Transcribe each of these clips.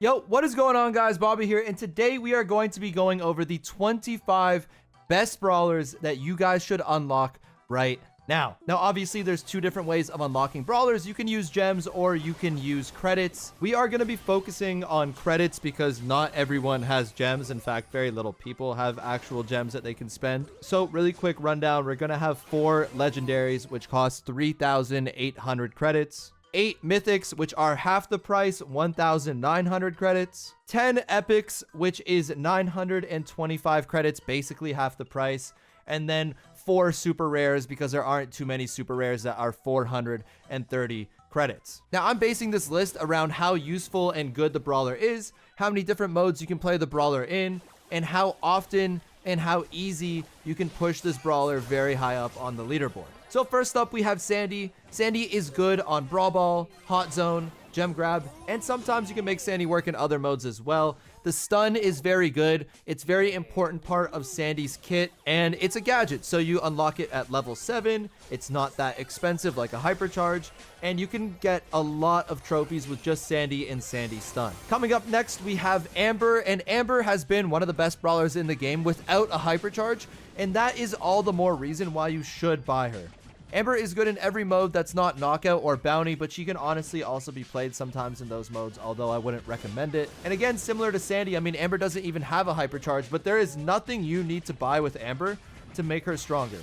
Yo, what is going on, guys? Bobby here, and today we are going to be going over the 25 best brawlers that you guys should unlock right now. Now, obviously, there's two different ways of unlocking brawlers. You can use gems or you can use credits. We are going to be focusing on credits because not everyone has gems. In fact, very little people have actual gems that they can spend. So really quick rundown, we're going to have 4 legendaries, which cost 3,800 credits. 8 mythics, which are half the price, 1,900 credits. 10 epics, which is 925 credits, basically half the price. And then 4 super rares, because there aren't too many super rares that are 430 credits. Now, I'm basing this list around how useful and good the brawler is, how many different modes you can play the brawler in, and how often and how easy you can push this brawler very high up on the leaderboard. So first up, we have Sandy. Sandy is good on Brawl Ball, Hot Zone, Gem Grab, and sometimes you can make Sandy work in other modes as well. The stun is very good. It's a very important part of Sandy's kit, and it's a gadget, so you unlock it at level 7. It's not that expensive like a hypercharge, and you can get a lot of trophies with just Sandy and Sandy stun. Coming up next, we have Amber, and Amber has been one of the best brawlers in the game without a hypercharge, and that is all the more reason why you should buy her. Amber is good in every mode that's not knockout or bounty, but she can honestly also be played sometimes in those modes, although I wouldn't recommend it. And again, similar to Sandy, I mean, Amber doesn't even have a hypercharge, but there is nothing you need to buy with Amber to make her stronger.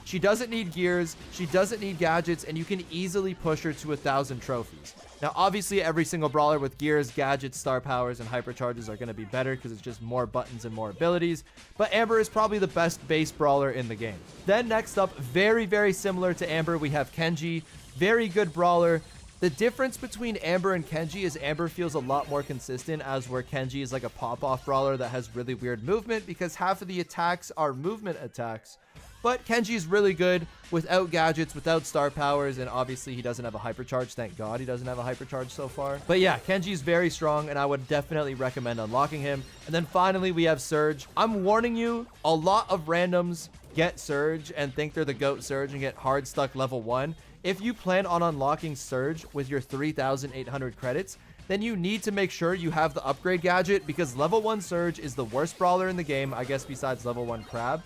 She doesn't need gears, she doesn't need gadgets, and you can easily push her to 1,000 trophies. Now, obviously, every single brawler with gears, gadgets, star powers, and hypercharges are going to be better because it's just more buttons and more abilities, but Amber is probably the best base brawler in the game. Then next up, very, very similar to Amber, we have Kenji. Very good brawler. The difference between Amber and Kenji is Amber feels a lot more consistent, as where Kenji is like a pop-off brawler that has really weird movement because half of the attacks are movement attacks. But Kenji is really good without gadgets, without star powers, and obviously he doesn't have a hypercharge. Thank God he doesn't have a hypercharge so far. But yeah, Kenji is very strong, and I would definitely recommend unlocking him. And then finally, we have Surge. I'm warning you, a lot of randoms get Surge and think they're the GOAT Surge and get hard stuck level 1. If you plan on unlocking Surge with your 3,800 credits, then you need to make sure you have the upgrade gadget, because level 1 Surge is the worst brawler in the game, I guess besides level 1 Crab.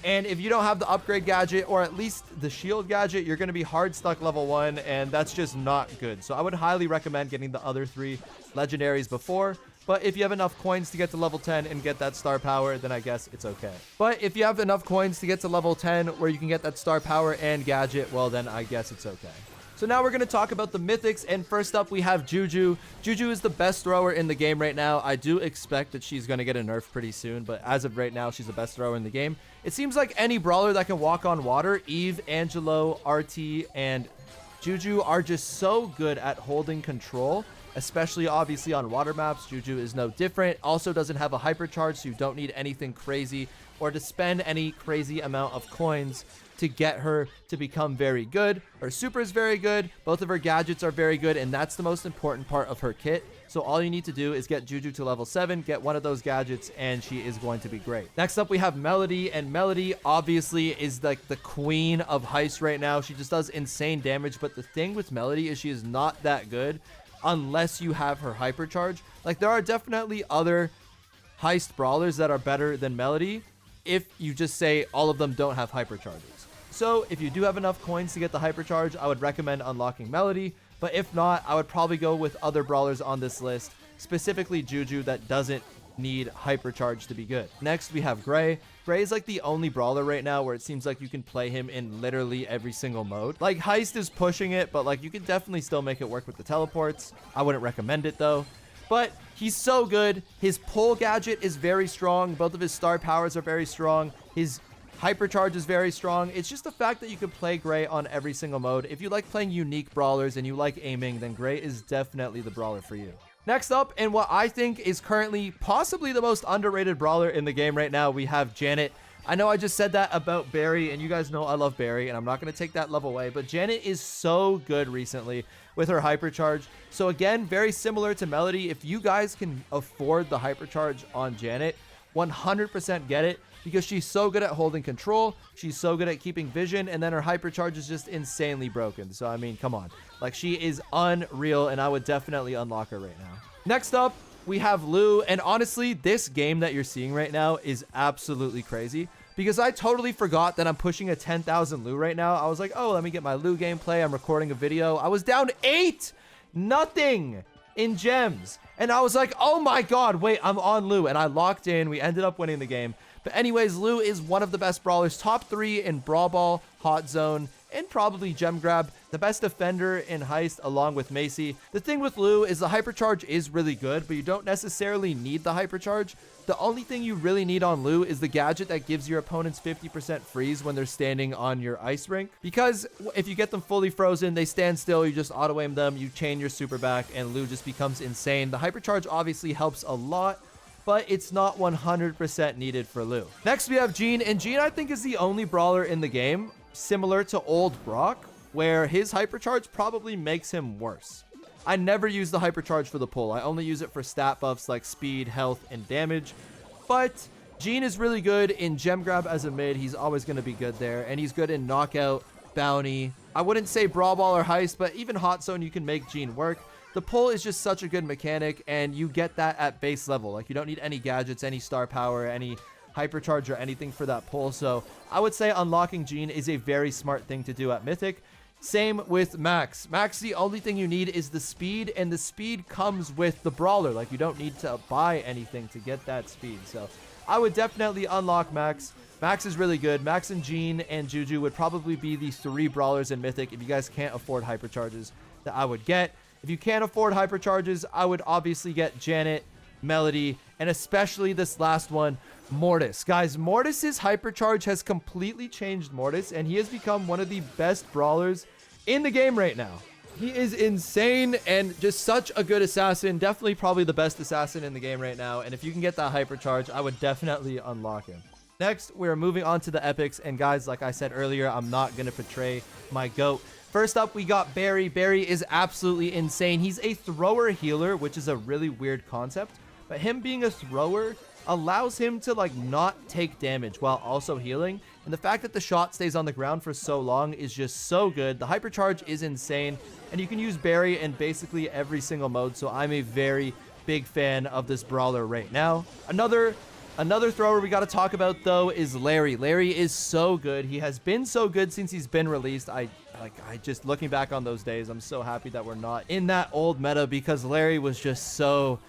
And if you don't have the upgrade gadget, or at least the shield gadget, you're going to be hard stuck level 1, and that's just not good. So I would highly recommend getting the other 3 legendaries before. But if you have enough coins to get to level 10 and get that star power, then I guess it's okay. But if you have enough coins to get to level 10 where you can get that star power and gadget, well, then I guess it's okay. So now we're going to talk about the mythics, and first up we have Juju. Juju is the best thrower in the game right now. I do expect that she's going to get a nerf pretty soon, but as of right now, she's the best thrower in the game. It seems like any brawler that can walk on water, Eve, Angelo, RT, and Juju are just so good at holding control, especially obviously on water maps. Juju is no different. Also doesn't have a hypercharge, so you don't need anything crazy or to spend any crazy amount of coins to get her to become very good. Her super is very good. Both of her gadgets are very good, and that's the most important part of her kit. So all you need to do is get Juju to level 7, get one of those gadgets, and she is going to be great. Next up, we have Melody, and Melody obviously is like the queen of heist right now. She just does insane damage, but the thing with Melody is she is not that good unless you have her hypercharge. Like, there are definitely other heist brawlers that are better than Melody if you just say all of them don't have hypercharges. So if you do have enough coins to get the hypercharge, I would recommend unlocking Melody. But if not, I would probably go with other brawlers on this list, specifically Juju, that doesn't need hypercharge to be good. Next, we have Gray. Gray is like the only brawler right now where it seems like you can play him in literally every single mode. Like, Heist is pushing it, but like you can definitely still make it work with the teleports. I wouldn't recommend it though. But he's so good. His pull gadget is very strong. Both of his star powers are very strong. His hypercharge is very strong. It's just the fact that you can play Gray on every single mode. If you like playing unique brawlers and you like aiming, then Gray is definitely the brawler for you. Next up, and what I think is currently possibly the most underrated brawler in the game right now, we have Janet. I know I just said that about Barry, and you guys know I love Barry, and I'm not going to take that love away, but Janet is so good recently with her hypercharge. So again, very similar to Melody, if you guys can afford the hypercharge on Janet, 100% get it, because she's so good at holding control, she's so good at keeping vision, and then her hypercharge is just insanely broken. So I mean, come on, like, she is unreal, and I would definitely unlock her right now. Next up, we have Lou. And honestly, this game that you're seeing right now is absolutely crazy because I totally forgot that I'm pushing a 10,000 Lou right now. I was like, oh, let me get my Lou gameplay. I'm recording a video. I was down 8-0 in gems. And I was like, oh my God, wait, I'm on Lou. And I locked in. We ended up winning the game. But anyways, Lou is one of the best brawlers, top 3 in Brawl Ball, Hot Zone, and probably Gem Grab, the best defender in Heist along with Macy. The thing with Lou is the hypercharge is really good, but you don't necessarily need the hypercharge. The only thing you really need on Lou is the gadget that gives your opponents 50% freeze when they're standing on your ice rink. Because if you get them fully frozen, they stand still, you just auto-aim them, you chain your super back, and Lou just becomes insane. The hypercharge obviously helps a lot, but it's not 100% needed for Lou. Next, we have Gene, and Gene, I think, is the only brawler in the game, similar to old Brock, where his hypercharge probably makes him worse. I never use the hypercharge for the pull. I only use it for stat buffs like speed, health, and damage. But Gene is really good in Gem Grab as a mid. He's always going to be good there, and he's good in Knockout, Bounty. I wouldn't say Brawl Ball or Heist, but even Hot Zone, you can make Gene work. The pull is just such a good mechanic, and you get that at base level. Like, you don't need any gadgets, any star power, any hypercharge, or anything for that pull. So I would say unlocking Gene is a very smart thing to do at Mythic. Same with Max. Max, the only thing you need is the speed, and the speed comes with the brawler. Like, you don't need to buy anything to get that speed. So I would definitely unlock Max. Max is really good. Max and Gene and Juju would probably be the 3 brawlers in Mythic if you guys can't afford hypercharges that I would get. If you can't afford hypercharges, I would obviously get Janet, Melody, and especially this last one, Mortis. Guys, Mortis's hypercharge has completely changed Mortis, and he has become one of the best brawlers in the game right now. He is insane and just such a good assassin. Definitely probably the best assassin in the game right now. And if you can get that hypercharge, I would definitely unlock him. Next, we're moving on to the epics. And guys, like I said earlier, I'm not going to portray my GOAT. First up, we got Barry. Barry is absolutely insane. He's a thrower healer, which is a really weird concept. But him being a thrower allows him to like not take damage while also healing. And the fact that the shot stays on the ground for so long is just so good. The hypercharge is insane. And you can use Barry in basically every single mode. So I'm a very big fan of this brawler right now. Another thrower we got to talk about though is Larry. Larry is so good. He has been so good since he's been released. I just looking back on those days, I'm so happy that we're not in that old meta because Larry was just so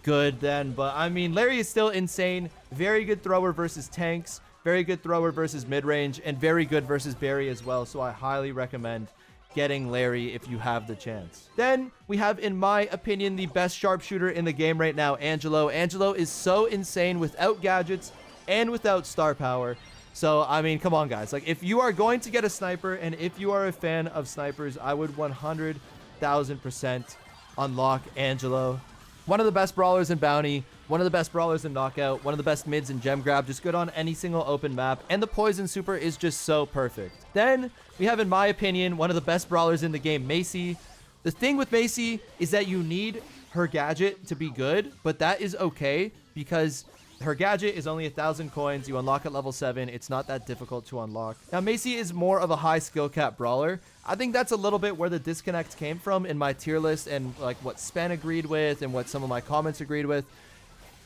good then. But I mean, Larry is still insane. Very good thrower versus tanks, very good thrower versus mid-range, and very good versus Barry as well. So I highly recommend getting Larry if you have the chance. Then we have, in my opinion, the best sharpshooter in the game right now, Angelo. Angelo is so insane without gadgets and without star power. So, I mean, come on, guys. Like, if you are going to get a sniper and if you are a fan of snipers, I would 100,000% unlock Angelo. One of the best brawlers in Bounty, one of the best brawlers in Knockout, one of the best mids in Gem Grab, just good on any single open map, and the Poison Super is just so perfect. Then, we have, in my opinion, one of the best brawlers in the game, Macy. The thing with Macy is that you need her gadget to be good, but that is okay because her gadget is only 1,000 coins. You unlock at level 7. It's not that difficult to unlock. Now, Macy is more of a high skill cap brawler. I think that's a little bit where the disconnect came from in my tier list and like what Spen agreed with and what some of my comments agreed with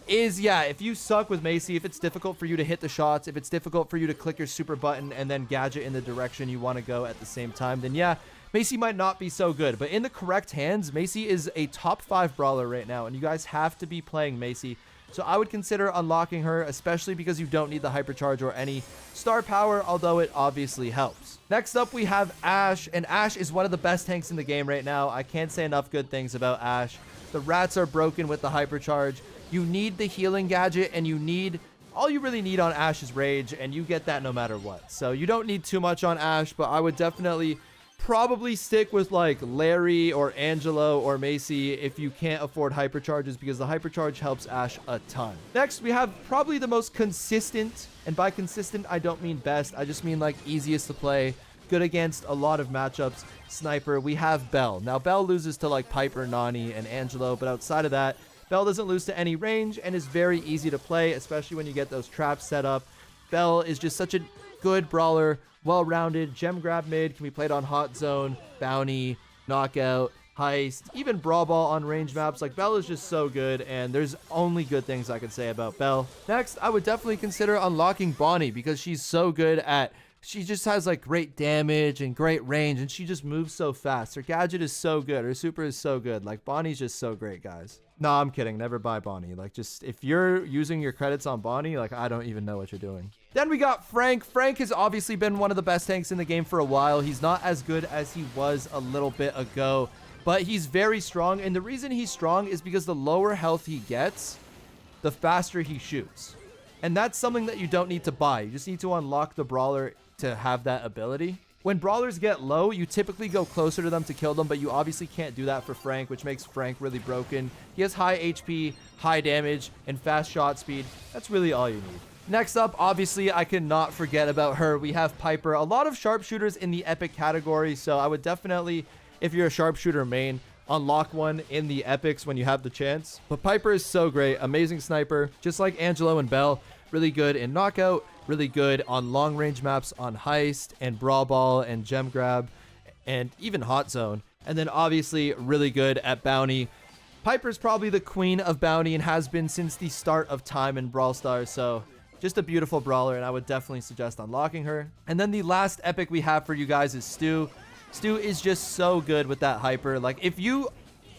is, yeah, if you suck with Macy, if it's difficult for you to hit the shots, if it's difficult for you to click your super button and then gadget in the direction you want to go at the same time, then yeah, Macy might not be so good. But in the correct hands, Macy is a top 5 brawler right now, and you guys have to be playing Macy. So I would consider unlocking her, especially because you don't need the hypercharge or any star power, although it obviously helps. Next up, we have Ashe, and Ashe is one of the best tanks in the game right now. I can't say enough good things about Ashe. The rats are broken with the hypercharge. You need the healing gadget, and all you really need on Ashe is Rage, and you get that no matter what. So you don't need too much on Ashe, but I would definitely probably stick with like Larry or Angelo or Macy if you can't afford hypercharges, because the hypercharge helps Ashe a ton. Next, we have probably the most consistent, and by consistent I don't mean best, I just mean like easiest to play, good against a lot of matchups, sniper. We have Belle. Now Belle loses to like Piper, Nani, and Angelo, but outside of that, Belle doesn't lose to any range and is very easy to play, especially when you get those traps set up. Belle is just such a good brawler, well-rounded, gem grab mid, can be played on Hot Zone, Bounty, Knockout, Heist, even Brawl Ball on range maps. Like, Belle is just so good, and there's only good things I can say about Belle. Next, I would definitely consider unlocking Bonnie because she's so good at... She just has like great damage and great range, and she just moves so fast. Her gadget is so good. Her super is so good. Like, Bonnie's just so great, guys. No, I'm kidding. Never buy Bonnie. Like, just if you're using your credits on Bonnie, like, I don't even know what you're doing. Then we got Frank. Frank has obviously been one of the best tanks in the game for a while. He's not as good as he was a little bit ago, but he's very strong. And the reason he's strong is because the lower health he gets, the faster he shoots. And that's something that you don't need to buy. You just need to unlock the brawler to have that ability. When brawlers get low, you typically go closer to them to kill them, but you obviously can't do that for Frank, which makes Frank really broken. He has high HP, high damage, and fast shot speed. That's really all you need. Next up, obviously, I cannot forget about her. We have Piper. A lot of sharpshooters in the epic category, so I would definitely, if you're a sharpshooter main, unlock one in the epics when you have the chance. But Piper is so great. Amazing sniper, just like Angelo and Belle. Really good in knockout, really good on long range maps on Heist and Brawl Ball and Gem Grab and even Hot Zone. And then obviously really good at Bounty. Piper's probably the queen of Bounty and has been since the start of time in Brawl Stars. So just a beautiful brawler, and I would definitely suggest unlocking her. And then the last epic we have for you guys is Stu. Stu is just so good with that hyper. Like, if you,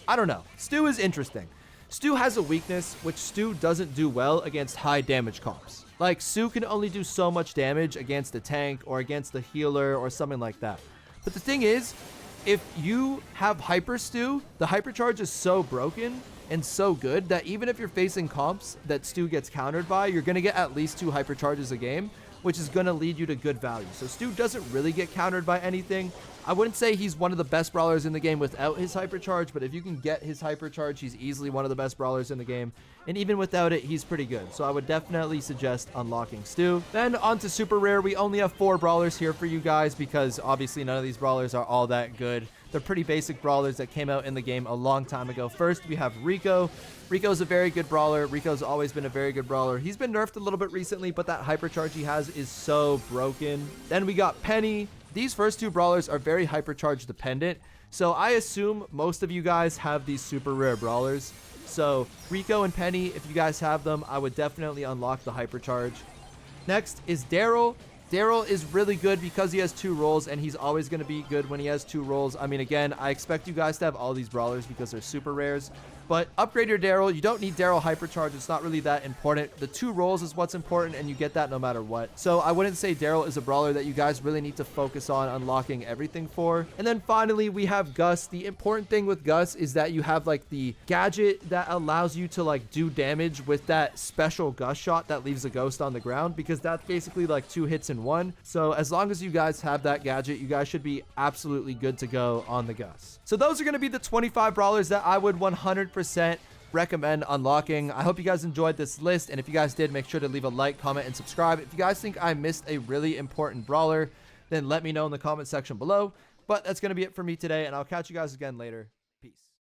I don't know, Stu is interesting. Stu has a weakness, which Stu doesn't do well against high damage comps. Like, Stu can only do so much damage against a tank or against a healer or something like that. But the thing is, if you have Hyper Stu, the hypercharge is so broken and so good that even if you're facing comps that Stu gets countered by, you're going to get at least 2 hypercharges a game, which is going to lead you to good value. So Stu doesn't really get countered by anything. I wouldn't say he's one of the best brawlers in the game without his hypercharge, but if you can get his hypercharge, he's easily one of the best brawlers in the game. And even without it, he's pretty good. So I would definitely suggest unlocking Stu. Then on to super rare. We only have 4 brawlers here for you guys because obviously none of these brawlers are all that good. They're pretty basic brawlers that came out in the game a long time ago. First, we have Rico. Rico's a very good brawler. Rico's always been a very good brawler. He's been nerfed a little bit recently, but that hypercharge he has is so broken. Then we got Penny. These first 2 brawlers are very hypercharge dependent, so I assume most of you guys have these super rare brawlers. So Rico and Penny, if you guys have them, I would definitely unlock the hypercharge. Next is Daryl. Daryl is really good because he has 2 roles, and he's always going to be good when he has 2 roles. I mean, again, I expect you guys to have all these brawlers because they're super rares. But upgrade your Daryl. You don't need Daryl hypercharge. It's not really that important. The 2 roles is what's important, and you get that no matter what. So I wouldn't say Daryl is a brawler that you guys really need to focus on unlocking everything for. And then finally, we have Gus. The important thing with Gus is that you have like the gadget that allows you to like do damage with that special Gus shot that leaves a ghost on the ground, because that's basically like 2 hits in 1. So as long as you guys have that gadget, you guys should be absolutely good to go on the Gus. So those are going to be the 25 brawlers that I would 100% recommend unlocking. I hope you guys enjoyed this list, and if you guys did, make sure to leave a like, comment, and subscribe. If you guys think I missed a really important brawler, then let me know in the comment section below. But that's going to be it for me today, and I'll catch you guys again later.